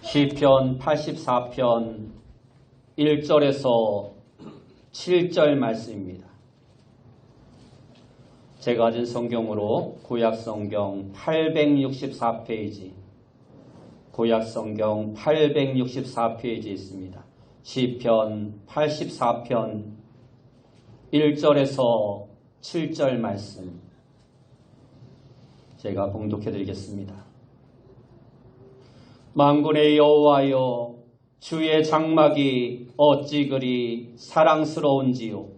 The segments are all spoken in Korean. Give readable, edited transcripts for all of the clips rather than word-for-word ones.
시편 84편 1절에서 7절 말씀입니다. 제가 가진 성경으로 구약성경 864페이지, 구약성경 864페이지 있습니다. 시편 84편 1절에서 7절 말씀 제가 봉독해 드리겠습니다. 만군의 여호와여, 주의 장막이 어찌 그리 사랑스러운지요.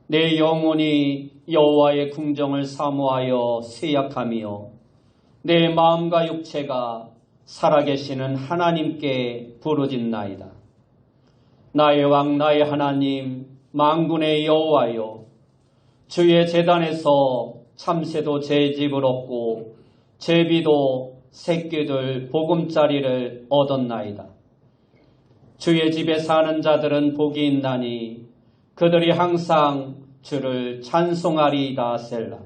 내 영혼이 여호와의 궁정을 사모하여 쇠약하며 내 마음과 육체가 살아계시는 하나님께 부르짖나이다. 나의 왕 나의 하나님 만군의 여호와여, 주의 제단에서 참새도 제 집을 얻고 제비도 새끼들 보금자리를 얻었나이다. 주의 집에 사는 자들은 복이 있나니 그들이 항상 주를 찬송하리이다. 셀라.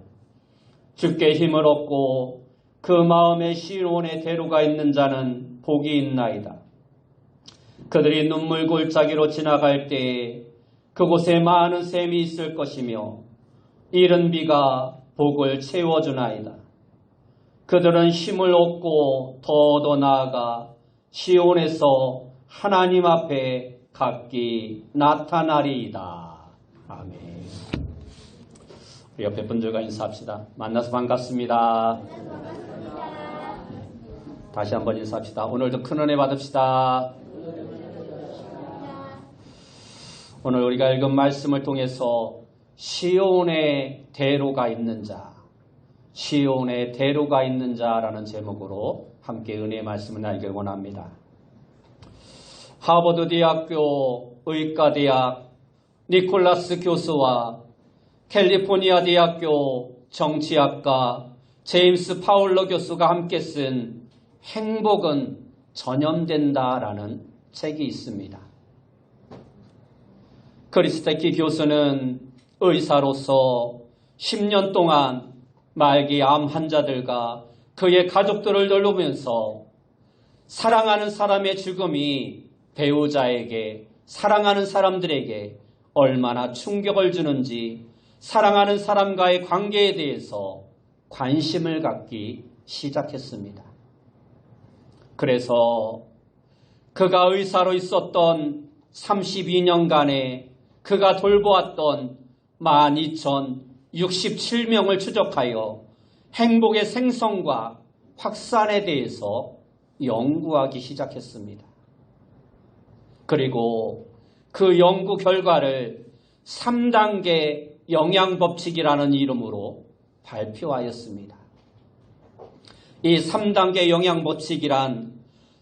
주께 힘을 얻고 그 마음에 시온의 대로가 있는 자는 복이 있나이다. 그들이 눈물 골짜기로 지나갈 때에 그곳에 많은 샘이 있을 것이며 이른 비가 복을 채워주나이다. 그들은 힘을 얻고 더 나아가 시온에서 하나님 앞에 각기 나타나리이다. 아멘. 우리 옆에 분들과 인사합시다. 만나서 반갑습니다. 다시 한번 인사합시다. 오늘도 큰 은혜 받읍시다. 오늘 우리가 읽은 말씀을 통해서 시온의 대로가 있는 자, 시온의 대로가 있는 자라는 제목으로 함께 은혜의 말씀을 나누길 원합니다. 하버드 대학교 의과대학 니콜라스 교수와 캘리포니아 대학교 정치학과 제임스 파울러 교수가 함께 쓴 행복은 전염된다라는 책이 있습니다. 크리스테키 교수는 의사로서 10년 동안 말기 암 환자들과 그의 가족들을 돌보면서 사랑하는 사람의 죽음이 배우자에게, 사랑하는 사람들에게 얼마나 충격을 주는지 사랑하는 사람과의 관계에 대해서 관심을 갖기 시작했습니다. 그래서 그가 의사로 있었던 32년간에 그가 돌보았던 12,067명을 추적하여 행복의 생성과 확산에 대해서 연구하기 시작했습니다. 그리고 그 연구 결과를 3단계 영양법칙이라는 이름으로 발표하였습니다. 이 3단계 영양법칙이란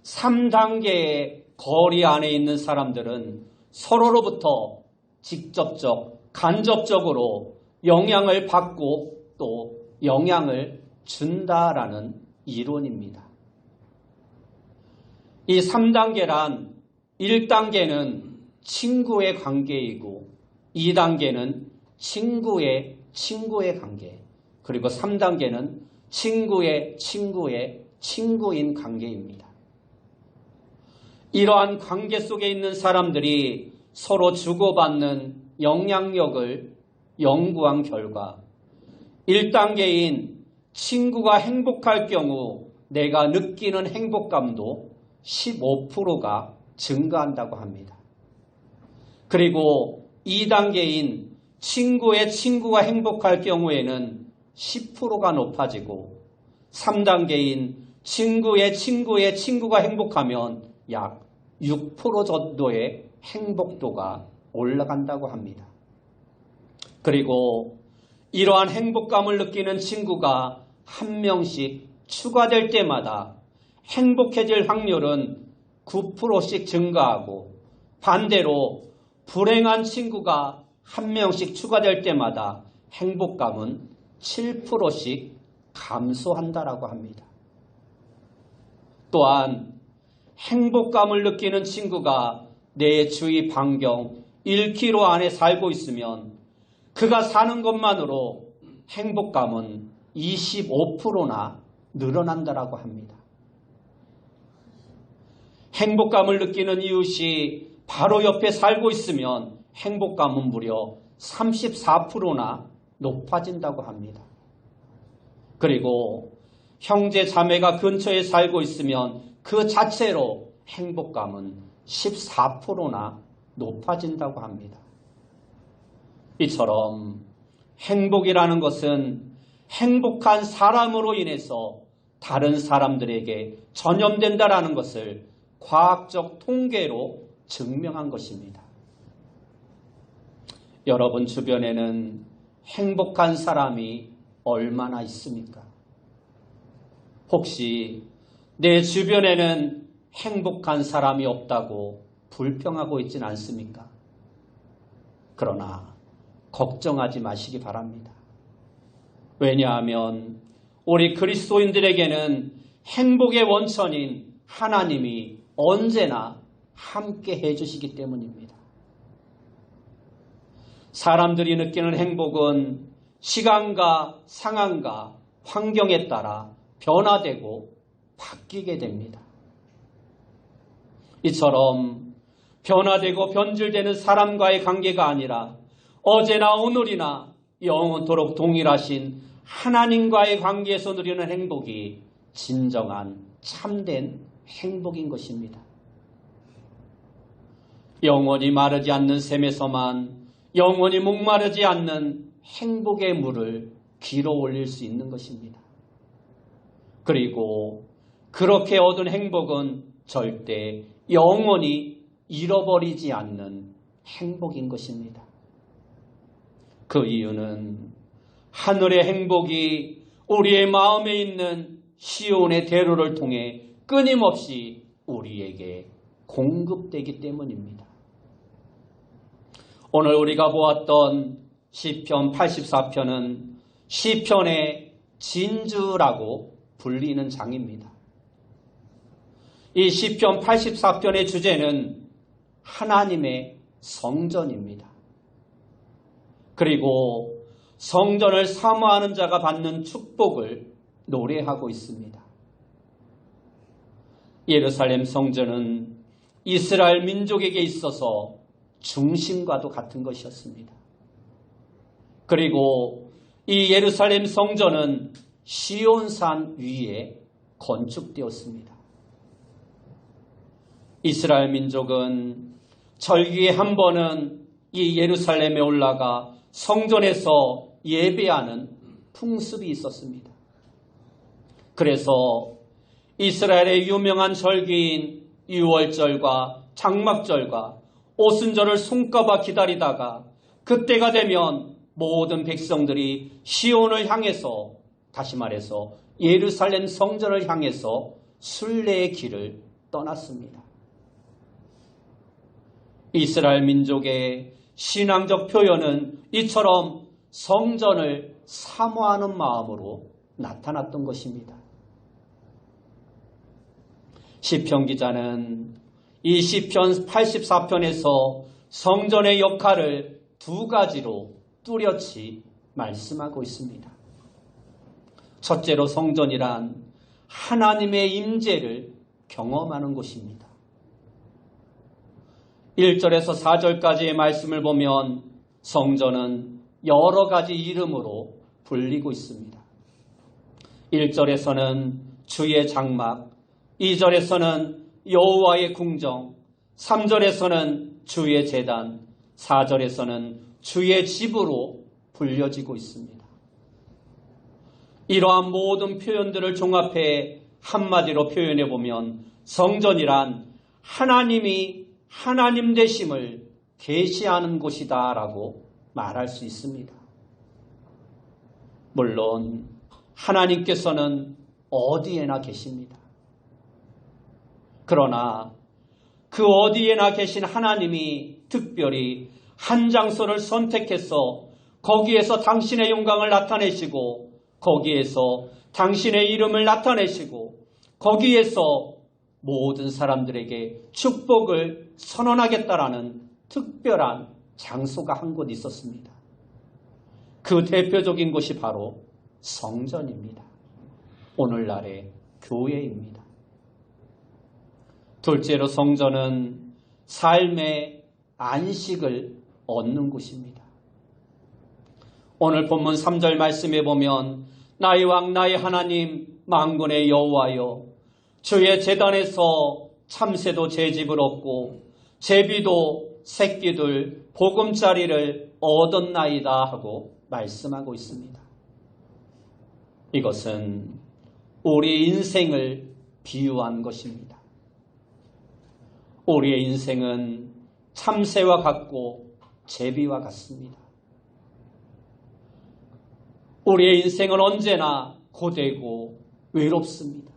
3단계의 거리 안에 있는 사람들은 서로로부터 직접적, 간접적으로 영향을 받고 또 영향을 준다라는 이론입니다. 이 3단계란 1단계는 친구의 관계이고 2단계는 친구의 관계, 그리고 3단계는 친구의 친구인 관계입니다. 이러한 관계 속에 있는 사람들이 서로 주고받는 영향력을 연구한 결과 1단계인 친구가 행복할 경우 내가 느끼는 행복감도 15%가 증가한다고 합니다. 그리고 2단계인 친구의 친구가 행복할 경우에는 10%가 높아지고 3단계인 친구의 친구가 행복하면 약 6% 정도의 행복도가 올라간다고 합니다. 그리고 이러한 행복감을 느끼는 친구가 한 명씩 추가될 때마다 행복해질 확률은 9%씩 증가하고 반대로 불행한 친구가 한 명씩 추가될 때마다 행복감은 7%씩 감소한다라고 합니다. 또한 행복감을 느끼는 친구가 내 주위 반경 1km 안에 살고 있으면 그가 사는 것만으로 행복감은 25%나 늘어난다라고 합니다. 행복감을 느끼는 이웃이 바로 옆에 살고 있으면 행복감은 무려 34%나 높아진다고 합니다. 그리고 형제 자매가 근처에 살고 있으면 그 자체로 행복감은 14%나 높아진다고 합니다. 이처럼 행복이라는 것은 행복한 사람으로 인해서 다른 사람들에게 전염된다라는 것을 과학적 통계로 증명한 것입니다. 여러분 주변에는 행복한 사람이 얼마나 있습니까? 혹시 내 주변에는 행복한 사람이 없다고 불평하고 있진 않습니까? 그러나 걱정하지 마시기 바랍니다. 왜냐하면 우리 그리스도인들에게는 행복의 원천인 하나님이 언제나 함께 해주시기 때문입니다. 사람들이 느끼는 행복은 시간과 상황과 환경에 따라 변화되고 바뀌게 됩니다. 이처럼 변화되고 변질되는 사람과의 관계가 아니라 어제나 오늘이나 영원토록 동일하신 하나님과의 관계에서 누리는 행복이 진정한 참된 행복인 것입니다. 영원히 마르지 않는 샘에서만 영원히 목마르지 않는 행복의 물을 길어 올릴 수 있는 것입니다. 그리고 그렇게 얻은 행복은 절대 영원히 잃어버리지 않는 행복인 것입니다. 그 이유는 하늘의 행복이 우리의 마음에 있는 시온의 대로를 통해 끊임없이 우리에게 공급되기 때문입니다. 오늘 우리가 보았던 시편 84편은 시편의 진주라고 불리는 장입니다. 이 시편 84편의 주제는 하나님의 성전입니다. 그리고 성전을 사모하는 자가 받는 축복을 노래하고 있습니다. 예루살렘 성전은 이스라엘 민족에게 있어서 중심과도 같은 것이었습니다. 그리고 이 예루살렘 성전은 시온산 위에 건축되었습니다. 이스라엘 민족은 절기에 한 번은 이 예루살렘에 올라가 성전에서 예배하는 풍습이 있었습니다. 그래서 이스라엘의 유명한 절기인 유월절과 장막절과 오순절을 손꼽아 기다리다가 그때가 되면 모든 백성들이 시온을 향해서, 다시 말해서 예루살렘 성전을 향해서 순례의 길을 떠났습니다. 이스라엘 민족의 신앙적 표현은 이처럼 성전을 사모하는 마음으로 나타났던 것입니다. 시편 기자는 이 시편 84편에서 성전의 역할을 두 가지로 뚜렷이 말씀하고 있습니다. 첫째로 성전이란 하나님의 임재를 경험하는 곳입니다. 1절에서 4절까지의 말씀을 보면 성전은 여러 가지 이름으로 불리고 있습니다. 1절에서는 주의 장막, 2절에서는 여호와의 궁정, 3절에서는 주의 제단, 4절에서는 주의 집으로 불려지고 있습니다. 이러한 모든 표현들을 종합해 한마디로 표현해 보면 성전이란 하나님이 하나님 되심을 계시하는 곳이다라고 말할 수 있습니다. 물론 하나님께서는 어디에나 계십니다. 그러나 그 어디에나 계신 하나님이 특별히 한 장소를 선택해서 거기에서 당신의 영광을 나타내시고 거기에서 당신의 이름을 나타내시고 거기에서 모든 사람들에게 축복을 선언하겠다라는 특별한 장소가 한 곳 있었습니다. 그 대표적인 곳이 바로 성전입니다. 오늘날의 교회입니다. 둘째로 성전은 삶의 안식을 얻는 곳입니다. 오늘 본문 3절 말씀에 보면 나의 왕 나의 하나님 만군의 여호와여 주의 제단에서 참새도 제 집을 얻고 제비도 새끼들 보금자리를 얻었나이다 하고 말씀하고 있습니다. 이것은 우리 인생을 비유한 것입니다. 우리의 인생은 참새와 같고 제비와 같습니다. 우리의 인생은 언제나 고되고 외롭습니다.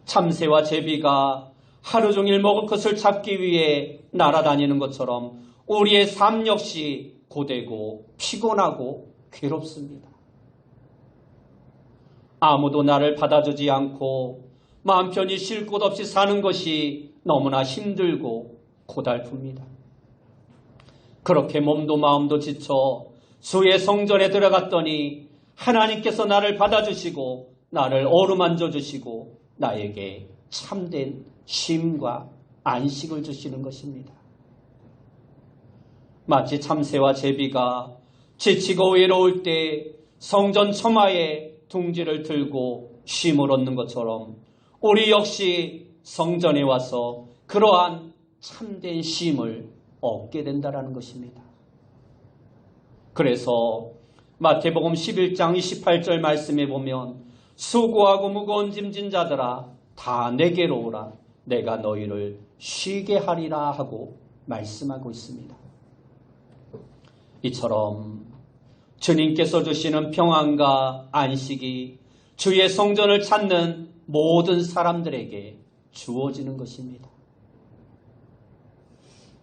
참새와 제비가 하루 종일 먹을 것을 찾기 위해 날아다니는 것처럼 우리의 삶 역시 고되고 피곤하고 괴롭습니다. 아무도 나를 받아주지 않고 마음 편히 쉴 곳 없이 사는 것이 너무나 힘들고 고달픕니다. 그렇게 몸도 마음도 지쳐 주의 성전에 들어갔더니 하나님께서 나를 받아주시고 나를 어루만져 주시고 나에게 참된 쉼과 안식을 주시는 것입니다. 마치 참새와 제비가 지치고 외로울 때 성전 처마에 둥지를 들고 쉼을 얻는 것처럼 우리 역시 성전에 와서 그러한 참된 쉼을 얻게 된다는 것입니다. 그래서 마태복음 11장 28절 말씀에 보면 수고하고 무거운 짐진 자들아 다 내게로 오라 내가 너희를 쉬게 하리라 하고 말씀하고 있습니다. 이처럼 주님께서 주시는 평안과 안식이 주의 성전을 찾는 모든 사람들에게 주어지는 것입니다.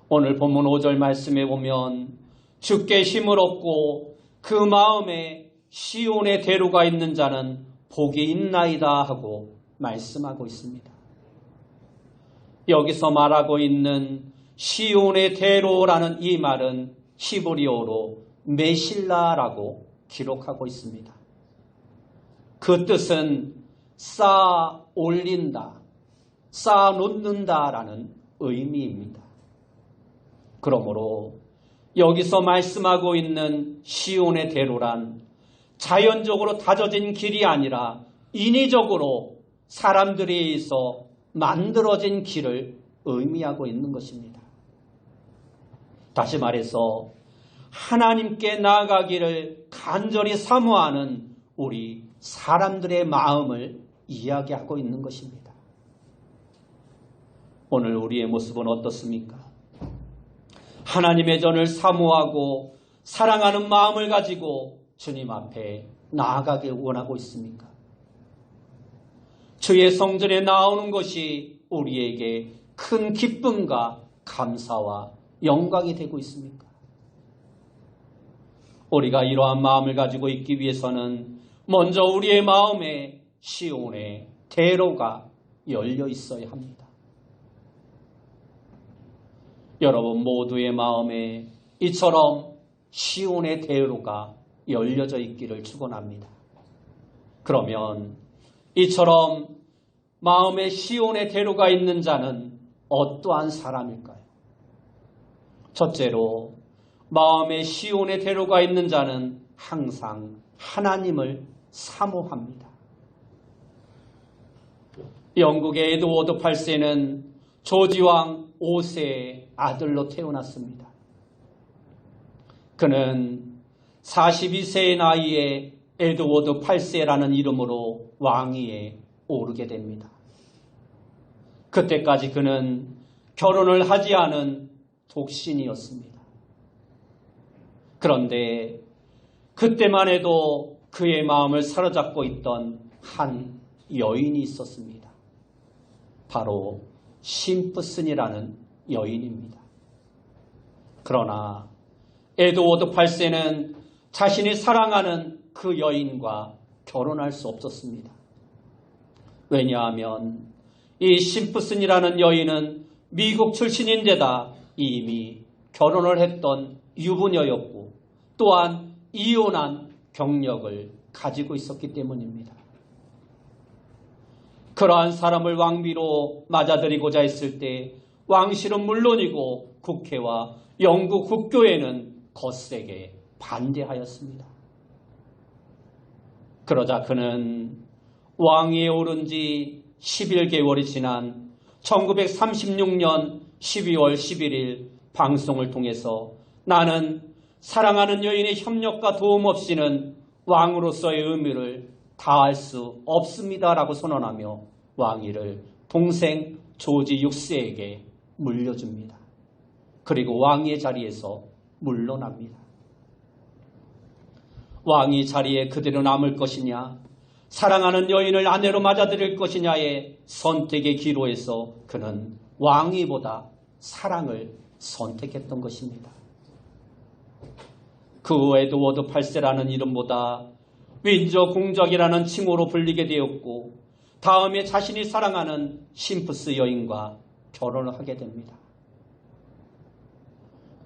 오늘 본문 5절 말씀에 보면 주께 힘을 얻고 그 마음에 시온의 대로가 있는 자는 복이 있나이다 하고 말씀하고 있습니다. 여기서 말하고 있는 시온의 대로라는 이 말은 히브리어로 메실라라고 기록하고 있습니다. 그 뜻은 쌓아 올린다, 쌓아 놓는다라는 의미입니다. 그러므로 여기서 말씀하고 있는 시온의 대로란 자연적으로 다져진 길이 아니라 인위적으로 사람들에 의해서 만들어진 길을 의미하고 있는 것입니다. 다시 말해서 하나님께 나아가기를 간절히 사모하는 우리 사람들의 마음을 이야기하고 있는 것입니다. 오늘 우리의 모습은 어떻습니까? 하나님의 전을 사모하고 사랑하는 마음을 가지고 주님 앞에 나아가길 원하고 있습니까? 주의 성전에 나오는 것이 우리에게 큰 기쁨과 감사와 영광이 되고 있습니까? 우리가 이러한 마음을 가지고 있기 위해서는 먼저 우리의 마음에 시온의 대로가 열려 있어야 합니다. 여러분 모두의 마음에 이처럼 시온의 대로가 열려져 있기를 축원합니다. 그러면 이처럼 마음에 시온의 대로가 있는 자는 어떠한 사람일까요? 첫째로 마음에 시온의 대로가 있는 자는 항상 하나님을 사모합니다. 영국의 에드워드 8세는 조지왕 5세의 아들로 태어났습니다. 그는 42세의 나이에 에드워드 8세라는 이름으로 왕위에 오르게 됩니다. 그때까지 그는 결혼을 하지 않은 독신이었습니다. 그런데 그때만 해도 그의 마음을 사로잡고 있던 한 여인이 있었습니다. 바로 심프슨이라는 여인입니다. 그러나 에드워드 8세는 자신이 사랑하는 그 여인과 결혼할 수 없었습니다. 왜냐하면 이 심프슨이라는 여인은 미국 출신인데다 이미 결혼을 했던 유부녀였고 또한 이혼한 경력을 가지고 있었기 때문입니다. 그러한 사람을 왕비로 맞아들이고자 했을 때 왕실은 물론이고 국회와 영국 국교회는 거세게 반대하였습니다. 그러자 그는 왕위에 오른 지 11개월이 지난 1936년 12월 11일 방송을 통해서 나는 사랑하는 여인의 협력과 도움 없이는 왕으로서의 의무를 다할 수 없습니다라고 선언하며 왕위를 동생 조지 6세에게 물려줍니다. 그리고 왕위의 자리에서 물러납니다. 왕위 자리에 그대로 남을 것이냐, 사랑하는 여인을 아내로 맞아들일 것이냐의 선택의 기로에서 그는 왕위보다 사랑을 선택했던 것입니다. 그 후 에드워드 8세라는 이름보다 윈저 공작이라는 칭호로 불리게 되었고 다음에 자신이 사랑하는 심프스 여인과 결혼을 하게 됩니다.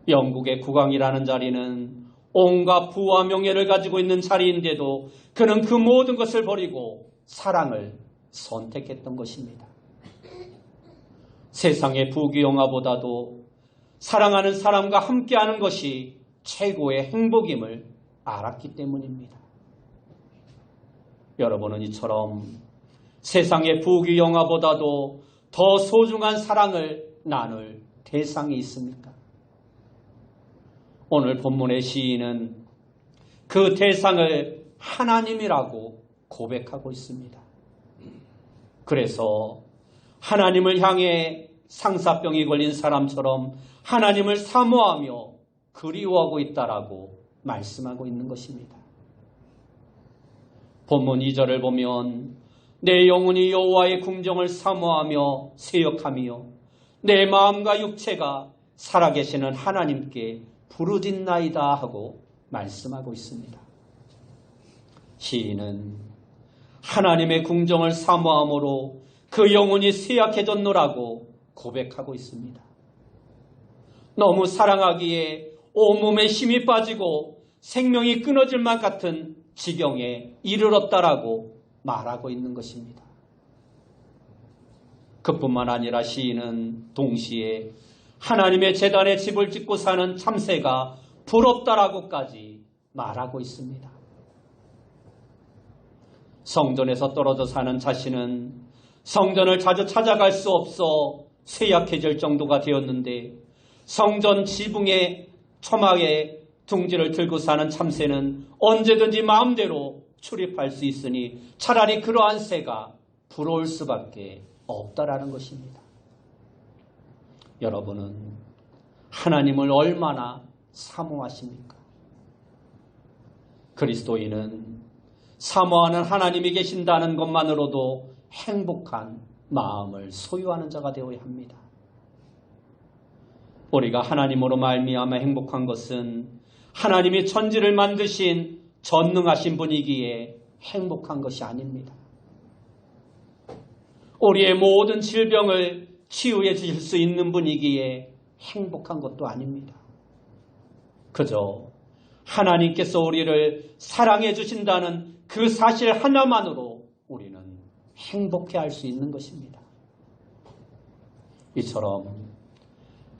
영국의 국왕이라는 자리는 온갖 부와 명예를 가지고 있는 자리인데도 그는 그 모든 것을 버리고 사랑을 선택했던 것입니다. 세상의 부귀영화보다도 사랑하는 사람과 함께하는 것이 최고의 행복임을 알았기 때문입니다. 여러분은 이처럼 세상의 부귀영화보다도 더 소중한 사랑을 나눌 대상이 있습니까? 오늘 본문의 시인은 그 대상을 하나님이라고 고백하고 있습니다. 그래서 하나님을 향해 상사병이 걸린 사람처럼 하나님을 사모하며 그리워하고 있다라고 말씀하고 있는 것입니다. 본문 2절을 보면 내 영혼이 여호와의 궁정을 사모하며 세역하며 내 마음과 육체가 살아계시는 하나님께 부르짖나이다 하고 말씀하고 있습니다. 시인은 하나님의 궁정을 사모함으로 그 영혼이 쇠약해졌노라고 고백하고 있습니다. 너무 사랑하기에 온몸에 힘이 빠지고 생명이 끊어질 것 같은 지경에 이르렀다라고 말하고 있는 것입니다. 그뿐만 아니라 시인은 동시에 하나님의 제단에 집을 짓고 사는 참새가 부럽다라고까지 말하고 있습니다. 성전에서 떨어져 사는 자신은 성전을 자주 찾아갈 수 없어 쇠약해질 정도가 되었는데 성전 지붕의 초막에 둥지를 들고 사는 참새는 언제든지 마음대로 출입할 수 있으니 차라리 그러한 새가 부러울 수밖에 없다라는 것입니다. 여러분은 하나님을 얼마나 사모하십니까? 그리스도인은 사모하는 하나님이 계신다는 것만으로도 행복한 마음을 소유하는 자가 되어야 합니다. 우리가 하나님으로 말미암아 행복한 것은 하나님이 천지를 만드신 전능하신 분이기에 행복한 것이 아닙니다. 우리의 모든 질병을 치유해 주실 수 있는 분이기에 행복한 것도 아닙니다. 그저 하나님께서 우리를 사랑해 주신다는 그 사실 하나만으로 우리는 행복해 할 수 있는 것입니다. 이처럼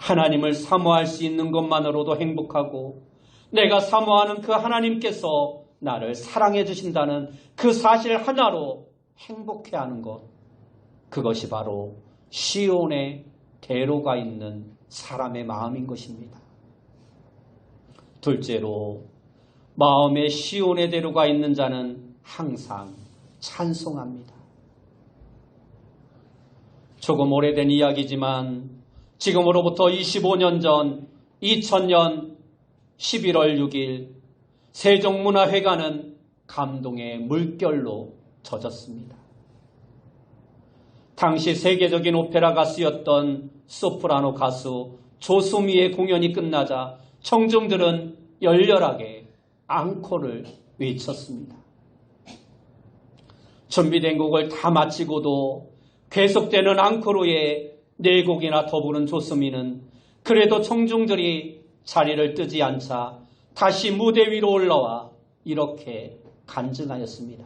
하나님을 사모할 수 있는 것만으로도 행복하고 내가 사모하는 그 하나님께서 나를 사랑해 주신다는 그 사실 하나로 행복해하는 것, 그것이 바로 시온의 대로가 있는 사람의 마음인 것입니다. 둘째로 마음에 시온의 대로가 있는 자는 항상 찬송합니다. 조금 오래된 이야기지만 지금으로부터 25년 전 2000년 11월 6일 세종문화회관은 감동의 물결로 젖었습니다. 당시 세계적인 오페라 가수였던 소프라노 가수 조수미의 공연이 끝나자 청중들은 열렬하게 앙코를 외쳤습니다. 준비된 곡을 다 마치고도 계속되는 앙코르에 4곡이나 더 부른 조수미는 그래도 청중들이 자리를 뜨지 않자 다시 무대 위로 올라와 이렇게 간증하였습니다.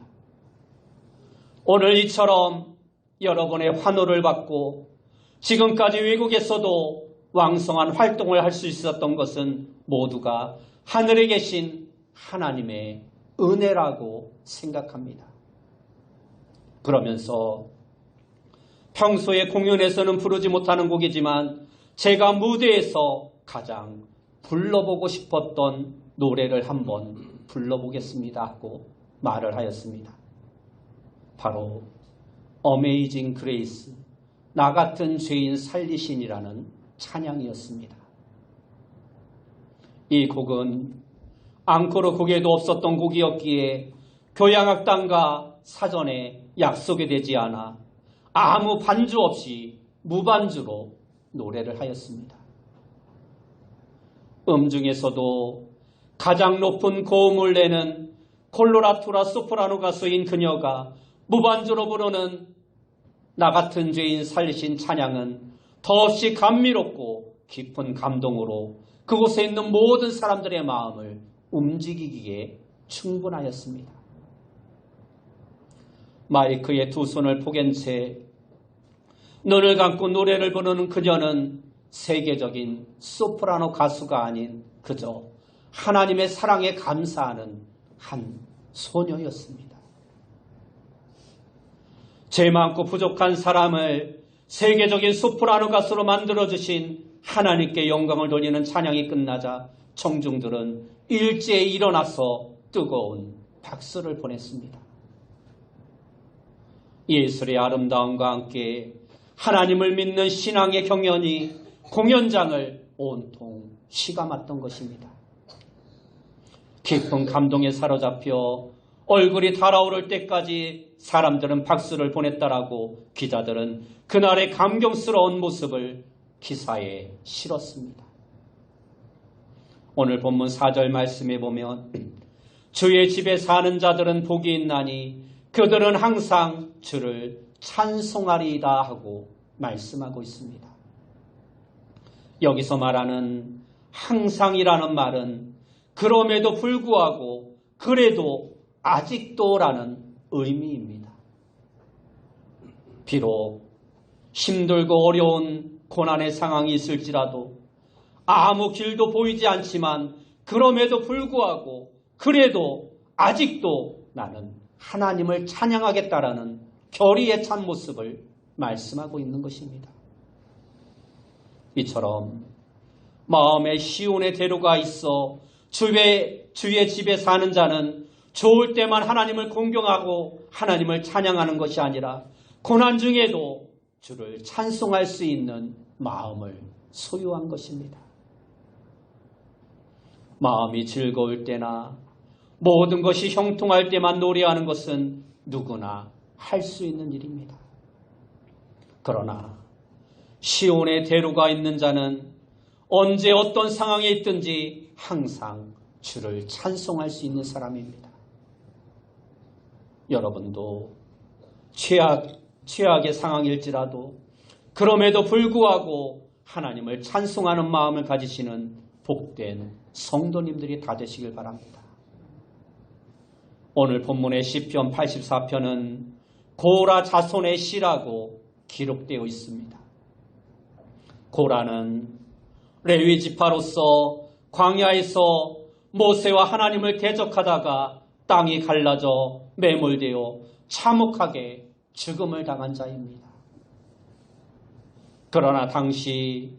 오늘 이처럼 여러 번의 환호를 받고 지금까지 외국에서도 왕성한 활동을 할 수 있었던 것은 모두가 하늘에 계신 하나님의 은혜라고 생각합니다. 그러면서 평소에 공연에서는 부르지 못하는 곡이지만 제가 무대에서 가장 불러보고 싶었던 노래를 한번 불러보겠습니다 하고 말을 하였습니다. 바로 Amazing Grace, 나 같은 죄인 살리신이라는 찬양이었습니다. 이 곡은 앙코르 곡에도 없었던 곡이었기에 교향악단과 사전에 약속이 되지 않아 아무 반주 없이 무반주로 노래를 하였습니다. 중에서도 가장 높은 고음을 내는 콜로라투라 소프라노 가수인 그녀가 무반주로 부르는 나 같은 죄인 살리신 찬양은 더없이 감미롭고 깊은 감동으로 그곳에 있는 모든 사람들의 마음을 움직이기에 충분하였습니다. 마이크에 두 손을 포갠 채 눈을 감고 노래를 부르는 그녀는 세계적인 소프라노 가수가 아닌 그저 하나님의 사랑에 감사하는 한 소녀였습니다. 죄 많고 부족한 사람을 세계적인 소프라노 가수로 만들어주신 하나님께 영광을 돌리는 찬양이 끝나자 청중들은 일제히 일어나서 뜨거운 박수를 보냈습니다. 예술의 아름다움과 함께 하나님을 믿는 신앙의 경연이 공연장을 온통 시감았던 것입니다. 깊은 감동에 사로잡혀 얼굴이 달아오를 때까지 사람들은 박수를 보냈다라고 기자들은 그날의 감격스러운 모습을 기사에 실었습니다. 오늘 본문 4절 말씀에 보면 주의 집에 사는 자들은 복이 있나니 그들은 항상 주를 찬송하리이다 하고 말씀하고 있습니다. 여기서 말하는 항상이라는 말은 그럼에도 불구하고 그래도 아직도라는 의미입니다. 비록 힘들고 어려운 고난의 상황이 있을지라도 아무 길도 보이지 않지만 그럼에도 불구하고 그래도 아직도 나는 하나님을 찬양하겠다라는 결의에 찬 모습을 말씀하고 있는 것입니다. 이처럼 마음에 시온의 대로가 있어 주의 집에 사는 자는 좋을 때만 하나님을 공경하고 하나님을 찬양하는 것이 아니라 고난 중에도 주를 찬송할 수 있는 마음을 소유한 것입니다. 마음이 즐거울 때나 모든 것이 형통할 때만 노래하는 것은 누구나 할 수 있는 일입니다. 그러나 시온의 대로가 있는 자는 언제 어떤 상황에 있든지 항상 주를 찬송할 수 있는 사람입니다. 여러분도 최악의 상황일지라도 그럼에도 불구하고 하나님을 찬송하는 마음을 가지시는 복된 성도님들이 다 되시길 바랍니다. 오늘 본문의 시편 84편은 고라 자손의 시라고 기록되어 있습니다. 고라는 레위 지파로서 광야에서 모세와 하나님을 대적하다가 땅이 갈라져 매몰되어 참혹하게 죽음을 당한 자입니다. 그러나 당시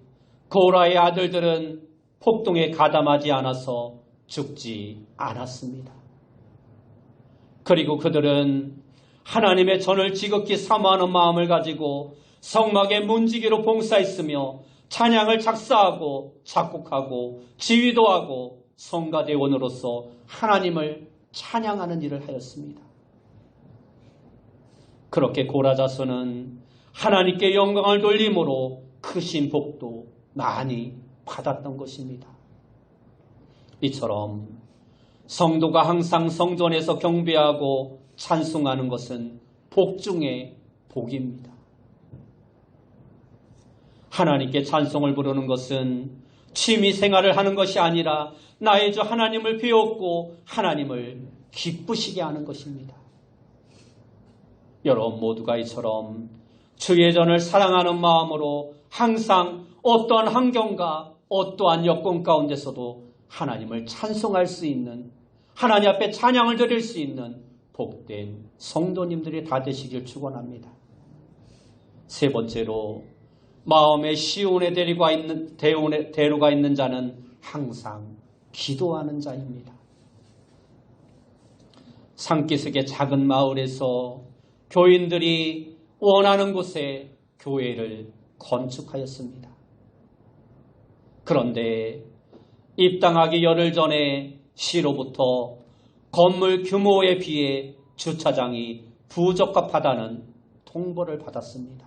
고라의 아들들은 폭동에 가담하지 않아서 죽지 않았습니다. 그리고 그들은 하나님의 전을 지극히 사모하는 마음을 가지고 성막의 문지기로 봉사했으며 찬양을 작사하고 작곡하고 지휘도 하고 성가대원으로서 하나님을 찬양하는 일을 하였습니다. 그렇게 고라 자손은 하나님께 영광을 돌림으로 크신 복도 많이 받았던 것입니다. 이처럼 성도가 항상 성전에서 경배하고 찬송하는 것은 복 중에 복입니다. 하나님께 찬송을 부르는 것은 취미 생활을 하는 것이 아니라 나의 주 하나님을 배웠고 하나님을 기쁘시게 하는 것입니다. 여러분 모두가 이처럼 주의 전을 사랑하는 마음으로 항상 어떠한 환경과 어떠한 여건 가운데서도 하나님을 찬송할 수 있는, 하나님 앞에 찬양을 드릴 수 있는 복된 성도님들이 다 되시길 축원합니다. 세 번째로, 마음에 시온의 대로가 있는 자는 항상 기도하는 자입니다. 산기슭의 작은 마을에서 교인들이 원하는 곳에 교회를 건축하였습니다. 그런데 입당하기 열흘 전에 시로부터 건물 규모에 비해 주차장이 부적합하다는 통보를 받았습니다.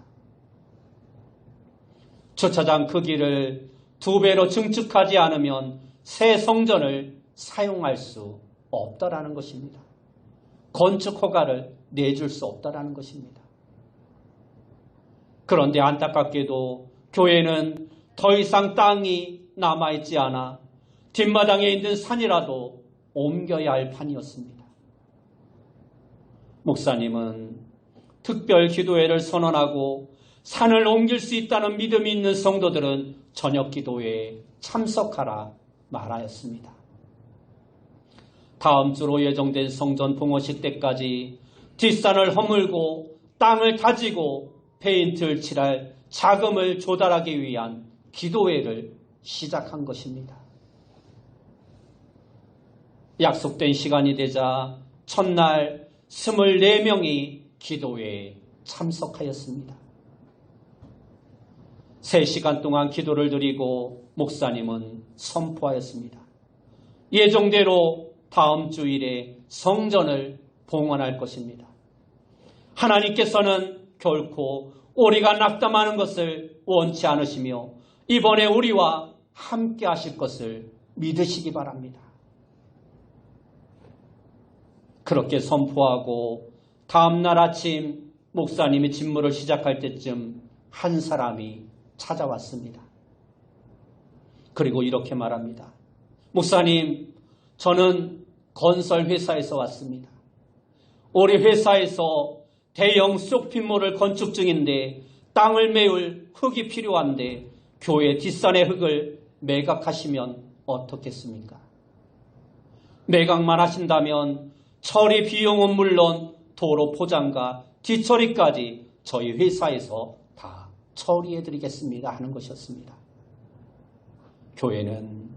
주차장 크기를 2배로 증축하지 않으면 새 성전을 사용할 수 없다라는 것입니다. 건축 허가를 내줄 수 없다라는 것입니다. 그런데 안타깝게도 교회는 더 이상 땅이 남아있지 않아 뒷마당에 있는 산이라도 옮겨야 할 판이었습니다. 목사님은 특별 기도회를 선언하고 산을 옮길 수 있다는 믿음이 있는 성도들은 저녁 기도회에 참석하라 말하였습니다. 다음 주로 예정된 성전 봉헌식 때까지 뒷산을 허물고 땅을 다지고 페인트를 칠할 자금을 조달하기 위한 기도회를 시작한 것입니다. 약속된 시간이 되자 첫날 24명이 기도회에 참석하였습니다. 3시간 동안 기도를 드리고 목사님은 선포하였습니다. 예정대로 다음 주일에 성전을 봉헌할 것입니다. 하나님께서는 결코 우리가 낙담하는 것을 원치 않으시며 이번에 우리와 함께 하실 것을 믿으시기 바랍니다. 그렇게 선포하고 다음날 아침 목사님이 집무를 시작할 때쯤 한 사람이 찾아왔습니다. 그리고 이렇게 말합니다. 목사님, 저는 건설회사에서 왔습니다. 우리 회사에서 대형 쇼핑몰을 건축 중인데 땅을 메울 흙이 필요한데 교회 뒷산의 흙을 매각하시면 어떻겠습니까? 매각만 하신다면 처리 비용은 물론 도로 포장과 뒷처리까지 저희 회사에서 다 처리해드리겠습니다 하는 것이었습니다. 교회는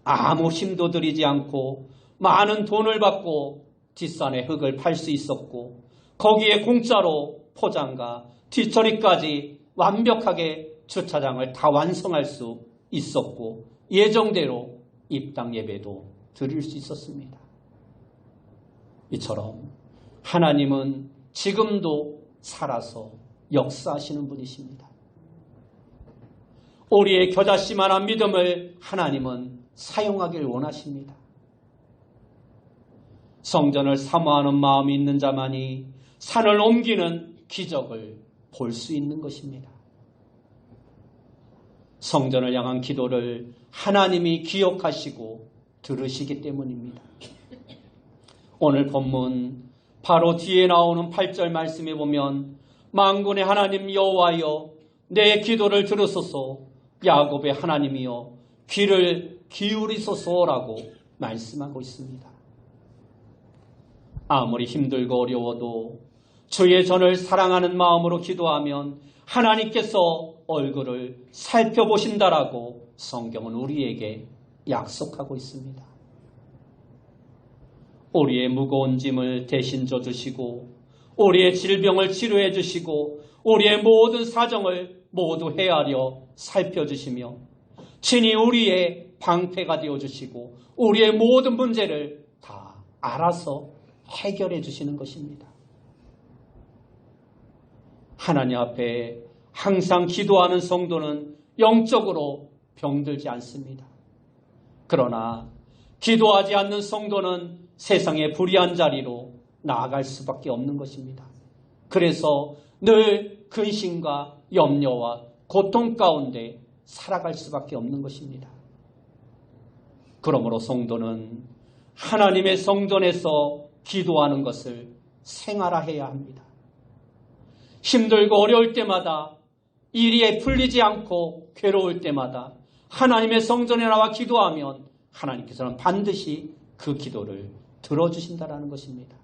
아무 힘도 들이지 않고 많은 돈을 받고 뒷산의 흙을 팔 수 있었고 거기에 공짜로 포장과 뒷처리까지 완벽하게 주차장을 다 완성할 수 있었고 예정대로 입당 예배도 드릴 수 있었습니다. 이처럼 하나님은 지금도 살아서 역사하시는 분이십니다. 우리의 겨자씨만한 믿음을 하나님은 사용하길 원하십니다. 성전을 사모하는 마음이 있는 자만이 산을 옮기는 기적을 볼 수 있는 것입니다. 성전을 향한 기도를 하나님이 기억하시고 들으시기 때문입니다. 오늘 본문 바로 뒤에 나오는 8절 말씀에 보면 만군의 하나님 여호와여 내 기도를 들으소서 야곱의 하나님이여 귀를 기울이소서라고 말씀하고 있습니다. 아무리 힘들고 어려워도 주의 전을 사랑하는 마음으로 기도하면 하나님께서 얼굴을 살펴보신다라고 성경은 우리에게 약속하고 있습니다. 우리의 무거운 짐을 대신 져주시고 우리의 질병을 치료해 주시고 우리의 모든 사정을 모두 헤아려 살펴주시며 친히 우리의 방패가 되어주시고 우리의 모든 문제를 다 알아서 해결해 주시는 것입니다. 하나님 앞에 항상 기도하는 성도는 영적으로 병들지 않습니다. 그러나 기도하지 않는 성도는 세상의 불의한 자리로 나아갈 수밖에 없는 것입니다. 그래서 늘 근심과 염려와 고통 가운데 살아갈 수밖에 없는 것입니다. 그러므로 성도는 하나님의 성전에서 기도하는 것을 생활화해야 합니다. 힘들고 어려울 때마다 일이 풀리지 않고 괴로울 때마다 하나님의 성전에 나와 기도하면 하나님께서는 반드시 그 기도를 들어주신다는 것입니다.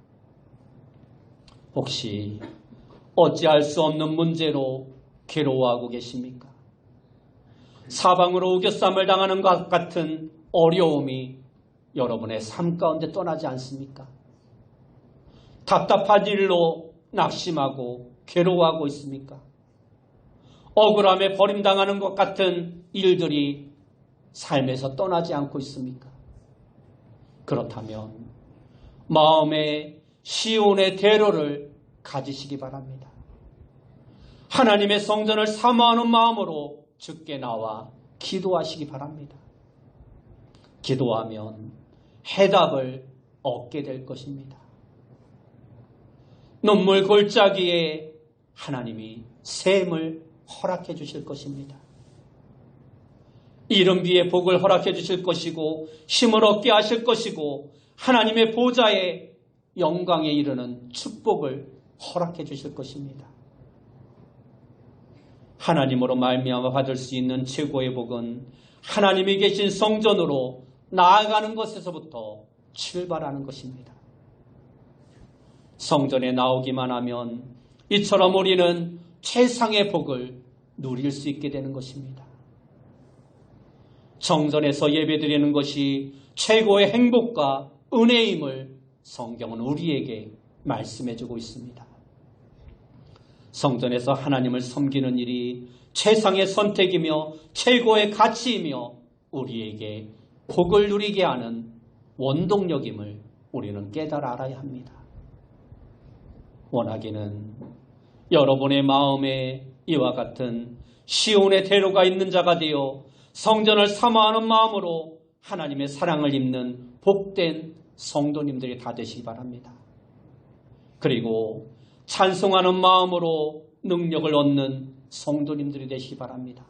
혹시 어찌할 수 없는 문제로 괴로워하고 계십니까? 사방으로 우겨쌈을 당하는 것 같은 어려움이 여러분의 삶 가운데 떠나지 않습니까? 답답한 일로 낙심하고 괴로워하고 있습니까? 억울함에 버림당하는 것 같은 일들이 삶에서 떠나지 않고 있습니까? 그렇다면 마음에 시온의 대로를 가지시기 바랍니다. 하나님의 성전을 사모하는 마음으로 주께 나와 기도하시기 바랍니다. 기도하면 해답을 얻게 될 것입니다. 눈물 골짜기에 하나님이 샘을 허락해 주실 것입니다. 이른 비에 복을 허락해 주실 것이고 힘을 얻게 하실 것이고 하나님의 보좌에 영광에 이르는 축복을 허락해 주실 것입니다. 하나님으로 말미암아 받을 수 있는 최고의 복은 하나님이 계신 성전으로 나아가는 것에서부터 출발하는 것입니다. 성전에 나오기만 하면 이처럼 우리는 최상의 복을 누릴 수 있게 되는 것입니다. 성전에서 예배드리는 것이 최고의 행복과 은혜임을 성경은 우리에게 말씀해주고 있습니다. 성전에서 하나님을 섬기는 일이 최상의 선택이며 최고의 가치이며 우리에게 복을 누리게 하는 원동력임을 우리는 깨달아 알아야 합니다. 원하기는 여러분의 마음에 이와 같은 시온의 대로가 있는 자가 되어 성전을 사모하는 마음으로 하나님의 사랑을 입는 복된 성도님들이 다 되시기 바랍니다. 그리고 찬송하는 마음으로 능력을 얻는 성도님들이 되시기 바랍니다.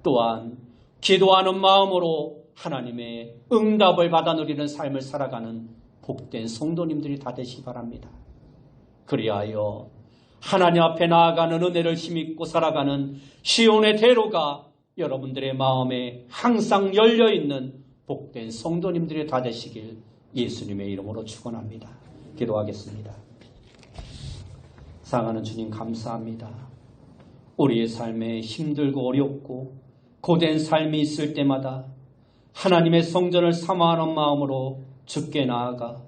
또한 기도하는 마음으로 하나님의 응답을 받아 누리는 삶을 살아가는 복된 성도님들이 다 되시기 바랍니다. 그리하여 하나님 앞에 나아가는 은혜를 힘입고 살아가는 시온의 대로가 여러분들의 마음에 항상 열려있는 복된 성도님들이 다 되시길 예수님의 이름으로 축원합니다. 기도하겠습니다. 사랑하는 주님 감사합니다. 우리의 삶에 힘들고 어렵고 고된 삶이 있을 때마다 하나님의 성전을 사모하는 마음으로 주께 나아가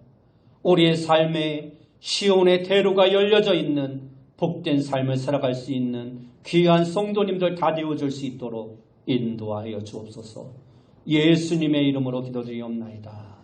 우리의 삶에 시온의 대로가 열려져 있는 복된 삶을 살아갈 수 있는 귀한 성도님들 다 되어줄 수 있도록 인도하여 주옵소서. 예수님의 이름으로 기도드리옵나이다.